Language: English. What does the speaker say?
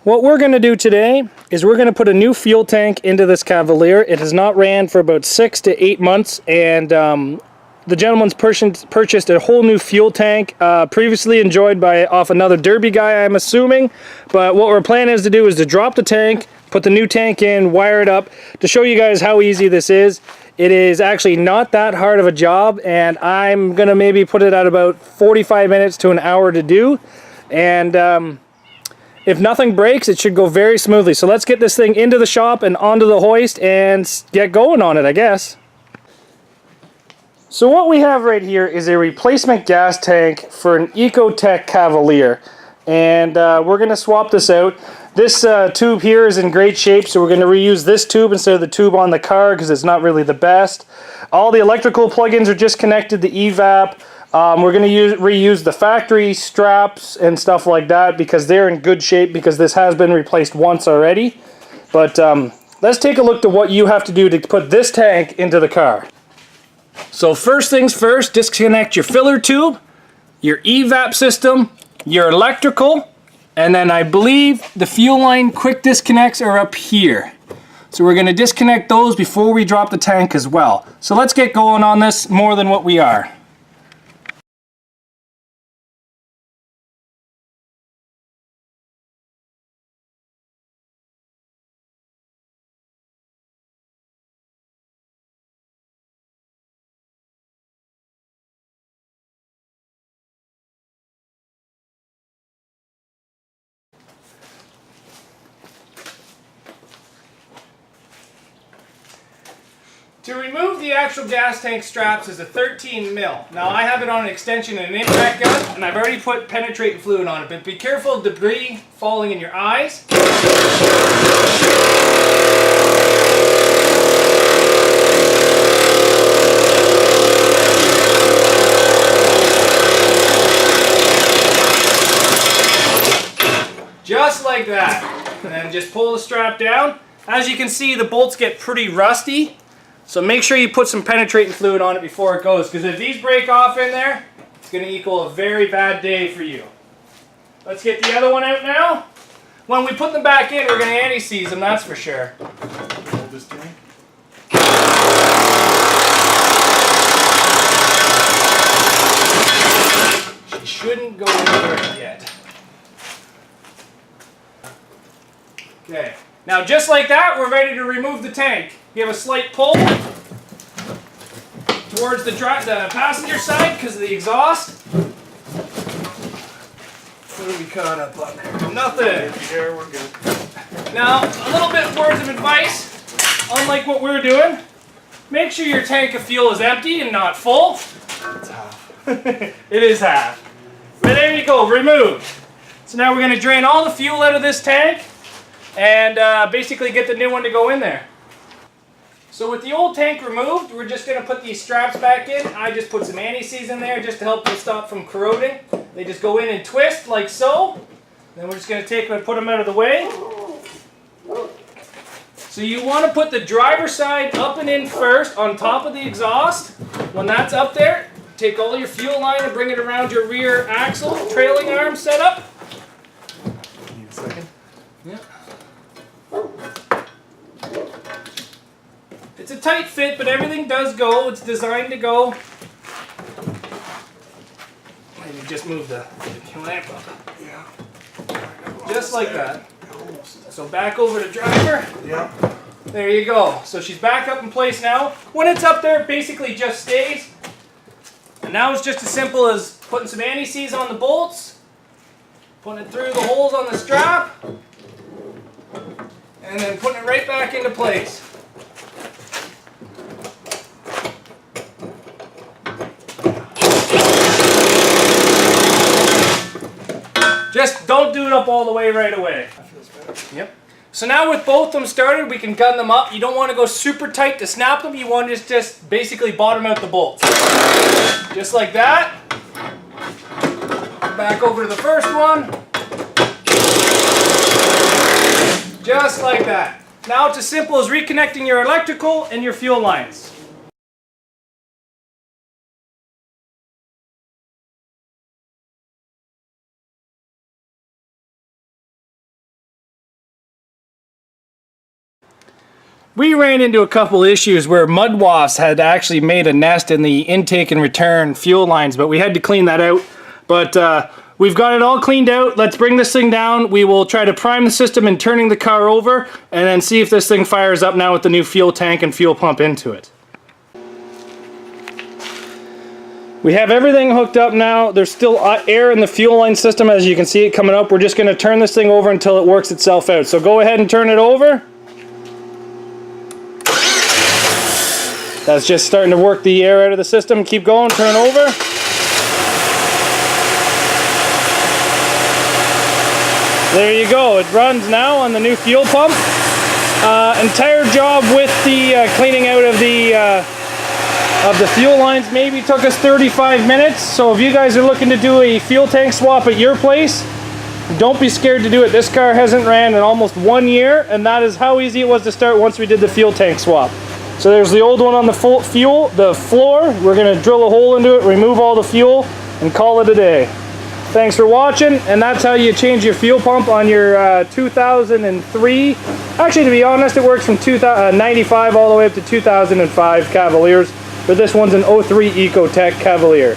What we're going to do today is we're going to put a new fuel tank into this Cavalier. It has not ran for about 6 to 8 months, and the gentleman's purchased a whole new fuel tank, previously enjoyed off another Derby guy, I'm assuming. But what we're planning is to drop the tank, put the new tank in, wire it up, to show you guys how easy this is. It is actually not that hard of a job, and I'm going to maybe put it at about 45 minutes to an hour to do. And if nothing breaks, it should go very smoothly. So let's get this thing into the shop and onto the hoist and get going on it, I guess. So what we have right here is a replacement gas tank for an Ecotech Cavalier. And we're going to swap this out. This tube here is in great shape, so we're going to reuse this tube instead of the tube on the car because it's not really the best. All the electrical plugins are just connected, the evap. We're going to reuse the factory straps and stuff like that because they're in good shape because this has been replaced once already. But let's take a look at what you have to do to put this tank into the car. So first things first, disconnect your filler tube, your evap system, your electrical, and then I believe the fuel line quick disconnects are up here. So we're going to disconnect those before we drop the tank as well. So let's get going on this more than what we are. To remove the actual gas tank straps is a 13 mil. Now I have it on an extension and an impact gun, and I've already put penetrating fluid on it, but be careful of debris falling in your eyes. Just like that. And then just pull the strap down. As you can see, the bolts get pretty rusty. So make sure you put some penetrating fluid on it before it goes, because if these break off in there, it's going to equal a very bad day for you. Let's get the other one out now. When we put them back in, we're going to anti-seize them, that's for sure. Hold this thing. She shouldn't go anywhere yet. Okay. Now just like that, we're ready to remove the tank. You have a slight pull towards the passenger side because of the exhaust. What are we caught up on there? Nothing. Here, we're good. Now, a little bit words of advice, unlike what we're doing. Make sure your tank of fuel is empty and not full. It's half. It is half. But there you go, removed. So now we're going to drain all the fuel out of this tank and basically get the new one to go in there. So with the old tank removed, we're just going to put these straps back in. I just put some anti-seize in there just to help them stop from corroding. They just go in and twist like so. Then we're just going to take them and put them out of the way. So you want to put the driver's side up and in first on top of the exhaust. When that's up there, take all your fuel line and bring it around your rear axle, trailing arm setup. Need a second? Yeah. It's a tight fit, but everything does go. It's designed to go. Maybe just move the clamp up. Yeah. Just like that. So back over to driver. Yeah. There you go. So she's back up in place now. When it's up there, it basically just stays. And now it's just as simple as putting some anti-seize on the bolts, putting it through the holes on the strap, and then putting it right back into place. Just don't do it up all the way right away. That feels better. Yep. So now with both of them started, we can gun them up. You don't want to go super tight to snap them. You want to just basically bottom out the bolts. Just like that. Back over to the first one. Just like that. Now it's as simple as reconnecting your electrical and your fuel lines. We ran into a couple issues where mud wasps had actually made a nest in the intake and return fuel lines, but we had to clean that out. But we've got it all cleaned out. Let's bring this thing down. We will try to prime the system and turning the car over, and then see if this thing fires up now with the new fuel tank and fuel pump into it. We have everything hooked up now. There's still air in the fuel line system, as you can see it coming up. We're just going to turn this thing over until it works itself out. So go ahead and turn it over. That's just starting to work the air out of the system. Keep going, turn over. There you go, it runs now on the new fuel pump. Entire job with the cleaning out of the fuel lines maybe took us 35 minutes. So if you guys are looking to do a fuel tank swap at your place, don't be scared to do it. This car hasn't ran in almost 1 year, and that is how easy it was to start once we did the fuel tank swap. So there's the old one on the the floor. We're going to drill a hole into it, remove all the fuel, and call it a day. Thanks for watching, and that's how you change your fuel pump on your 2003. Actually, to be honest, it works from 95 all the way up to 2005 Cavaliers, but this one's an 03 Ecotec Cavalier.